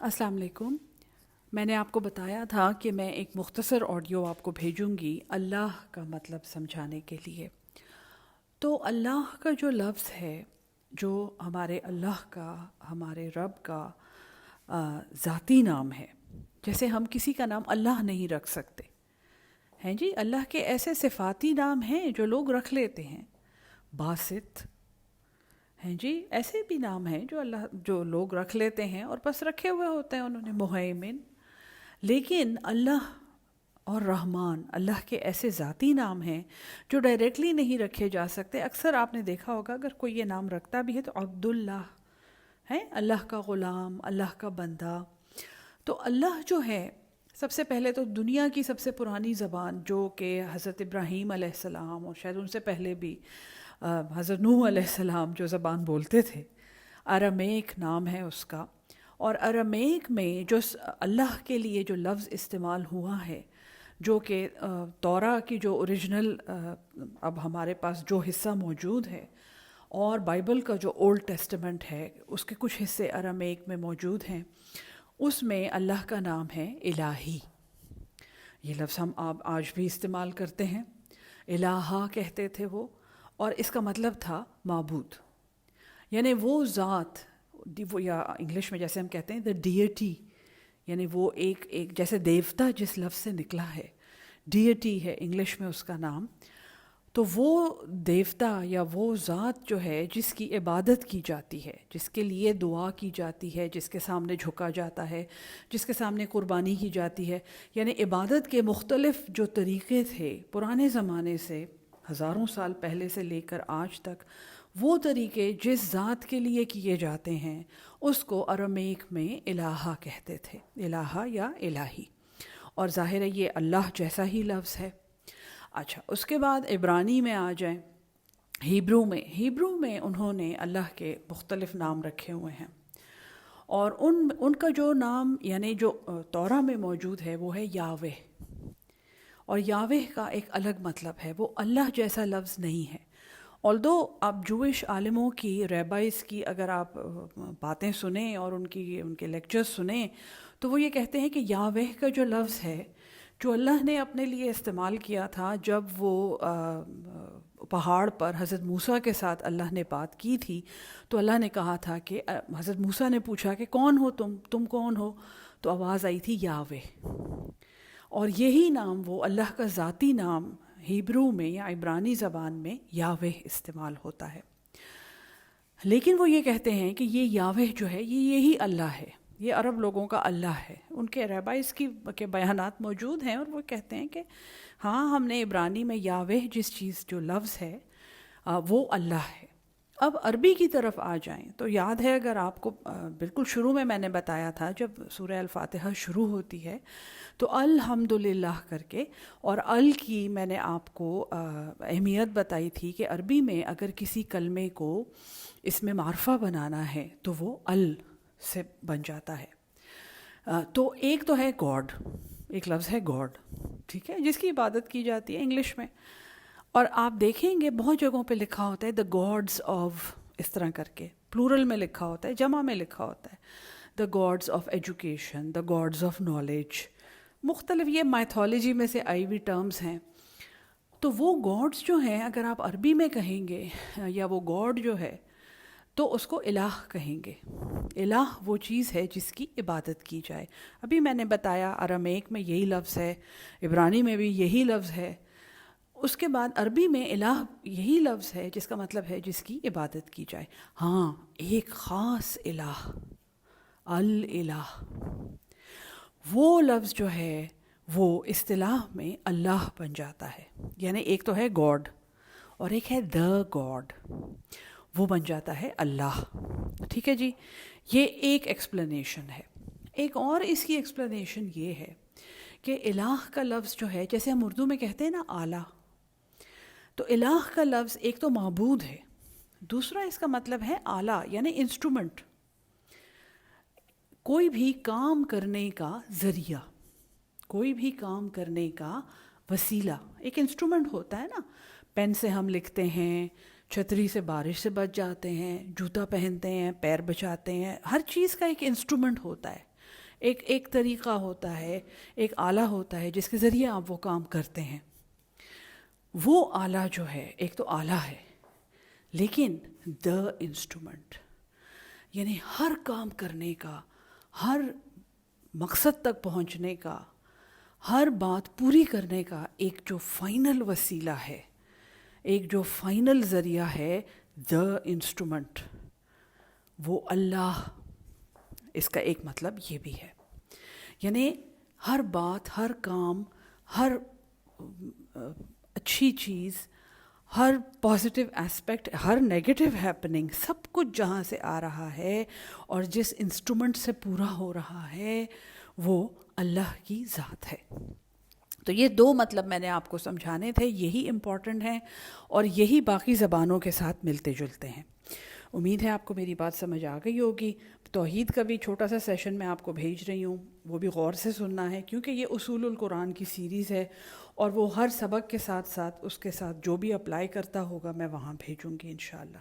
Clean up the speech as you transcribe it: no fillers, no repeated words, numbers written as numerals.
अस्सलाम वालेकुम। मैंने आपको बताया था कि मैं एक मुख्तसर ऑडियो आपको भेजूंगी अल्लाह का मतलब समझाने के लिए। तो अल्लाह का जो लफ्ज़ है, जो हमारे अल्लाह का, हमारे रब का ज़ाती नाम है। जैसे हम किसी का नाम अल्लाह नहीं रख सकते हैं जी। अल्लाह के ऐसे सिफाती नाम हैं जो लोग रख लेते हैं। बासित हैं जी, ऐसे भी नाम हैं जो लोग रख लेते हैं और बस रखे हुए होते हैं उन्होंने, मुहैमिन। लेकिन अल्लाह और रहमान, अल्लाह के ऐसे ज़ाती नाम हैं जो डायरेक्टली नहीं रखे जा सकते। अक्सर आपने देखा होगा अगर कोई ये नाम रखता भी है तो अब्दुल्लाह है, अल्लाह का ग़ुलाम, अल्लाह का बंदा। तो अल्लाह जो है, सबसे पहले तो दुनिया की सबसे पुरानी ज़बान जो कि हज़रत इब्राहीम अलैहिस्सलाम और शायद उनसे पहले भी हज़रत नूह अलैहिस्सलाम जो ज़बान बोलते थे, अरमेक नाम है उसका। और अरमेक में जो अल्लाह के लिए जो लफ्ज़ इस्तेमाल हुआ है, जो कि तौरा की जो ओरिजिनल अब हमारे पास जो हिस्सा मौजूद है और बाइबल का जो ओल्ड टेस्टामेंट है उसके कुछ हिस्से अरमेक में मौजूद हैं, उसमें अल्लाह का नाम है इलाही। ये लफ्ज़ हम आज भी इस्तेमाल करते हैं। इलाहा कहते थे वो, और इसका मतलब था माबूद, यानी वो ज़ात, वो या इंग्लिश में जैसे हम कहते हैं द डियटी, यानी वो एक जैसे देवता जिस लफ्ज़ से निकला है, डियटी है इंग्लिश में उसका नाम। तो वो देवता या वो ज़ात जो है जिसकी इबादत की जाती है, जिसके लिए दुआ की जाती है, जिसके सामने झुका जाता है, जिसके सामने कुर्बानी की जाती है, यानी इबादत के मुख्तलिफ़ जो तरीक़े थे पुराने ज़माने से, हज़ारों साल पहले से लेकर आज तक, वो तरीक़े जिस ज़ात के लिए किए जाते हैं उसको अरमेक में इलाहा कहते थे, इलाहा या इलाही। और ज़ाहिर है ये अल्लाह जैसा ही लफ्ज़ है। अच्छा, उसके बाद इब्रानी में आ जाएं, हिब्रू में उन्होंने अल्लाह के मुख्तलिफ़ नाम रखे हुए हैं। और उनका जो नाम यानी जो तौरा में मौजूद है वो है यावे। और यावे का एक अलग मतलब है, वो अल्लाह जैसा लफ्ज़ नहीं है। ऑल्दो आप जूइश आलिमों की, रैबाइस की अगर आप बातें सुने और उनके लेक्चर्स सुने तो वो ये कहते हैं कि यावे का जो लफ्ज़ है जो अल्लाह ने अपने लिए इस्तेमाल किया था जब वो पहाड़ पर हज़रत मूसा के साथ अल्लाह ने बात की थी, तो अल्लाह ने कहा था कि हज़रत मूसा ने पूछा कि कौन हो तुम कौन हो? तो आवाज़ आई थी यावे। और यही नाम, वो अल्लाह का ज़ाती नाम, हिब्रू में या इब्रानी ज़बान में यावे इस्तेमाल होता है। लेकिन वो ये कहते हैं कि ये यावे जो है यही अल्लाह है, ये अरब लोगों का अल्लाह है। उनके रबाइस के बयानात मौजूद हैं और वो कहते हैं कि हाँ, हमने इब्रानी में यावे जिस चीज़ जो लफ्ज़ है वो अल्लाह है। अब अरबी की तरफ आ जाएं तो याद है अगर आपको, बिल्कुल शुरू में मैंने बताया था जब सूरह अल-फातिहा शुरू होती है तो अल्हम्दुलिल्लाह करके, और अल की मैंने आपको अहमियत बताई थी कि अरबी में अगर किसी कलमे को इसमें मारफा बनाना है तो वो अल से बन जाता है। तो एक तो है गॉड, एक लफ्ज़ है गॉड, ठीक है, जिसकी इबादत की जाती है इंग्लिश में। और आप देखेंगे बहुत जगहों पे लिखा होता है द गॉड्स ऑफ, इस तरह करके प्लूरल में लिखा होता है, जमा में लिखा होता है the gods of education, the gods of knowledge. मुख्तलिफ ये माइथोलॉजी में से आई हुई टर्म्स हैं। तो वो गॉड्स जो हैं अगर आप अरबी में कहेंगे या वो गॉड जो है तो उसको इलाह कहेंगे। इलाह वो चीज़ है जिसकी इबादत की जाए। अभी मैंने बताया अरमेक में यही लफ्ज़ है, इब्रानी में भी यही लफ्ज़ है। उसके बाद अरबी में इलाह यही लफ्ज़ है जिसका मतलब है जिसकी इबादत की जाए। हाँ, एक ख़ास इलाह, अल इलाह, वो लफ्ज़ जो है वो इस्तिलाह में अल्लाह बन जाता है। यानी एक तो है गॉड और एक है द गॉड, वो बन जाता है अल्लाह। ठीक है जी, ये एक एक्सप्लेनेशन है। एक और इसकी एक्सप्लेनेशन ये है कि इलाह का लफ्ज़ जो है, जैसे हम उर्दू में कहते हैं ना आला, तो इलाह का लफ्ज़ एक तो माबूद है, दूसरा इसका मतलब है आला यानी इंस्ट्रूमेंट, कोई भी काम करने का ज़रिया, कोई भी काम करने का वसीला। एक इंस्ट्रूमेंट होता है ना, पेन से हम लिखते हैं, छतरी से बारिश से बच जाते हैं, जूता पहनते हैं, पैर बचाते हैं, हर चीज़ का एक इंस्ट्रूमेंट होता है। ایک طریقہ ہوتا ہے، ایک آلہ ہوتا ہے جس کے ذریعے آپ وہ کام کرتے ہیں. وہ آلہ جو ہے ایک تو آلہ ہے، لیکن دا انسٹرومنٹ یعنی ہر کام کرنے کا، ہر مقصد تک پہنچنے کا، ہر بات پوری کرنے کا ایک جو فائنل وسیلہ ہے، ایک جو فائنل ذریعہ ہے، دا انسٹرومنٹ، وہ اللہ. اس کا ایک مطلب یہ بھی ہے، یعنی ہر بات، ہر کام، ہر اچھی چیز، ہر پازیٹیو اسپیکٹ، ہر نیگیٹو ہیپننگ، سب کچھ جہاں سے آ رہا ہے اور جس انسٹرومنٹ سے پورا ہو رہا ہے وہ اللہ کی ذات ہے. تو یہ دو مطلب میں نے آپ کو سمجھانے تھے، یہی امپورٹنٹ ہیں اور یہی باقی زبانوں کے ساتھ ملتے جلتے ہیں. امید ہے آپ کو میری بات سمجھ آ گئی ہوگی. توحید کا بھی چھوٹا سا سیشن میں آپ کو بھیج رہی ہوں، وہ بھی غور سے سننا ہے کیونکہ یہ اصول القرآن کی سیریز ہے اور وہ ہر سبق کے ساتھ ساتھ اس کے ساتھ جو بھی اپلائی کرتا ہوگا میں وہاں بھیجوں گی انشاءاللہ.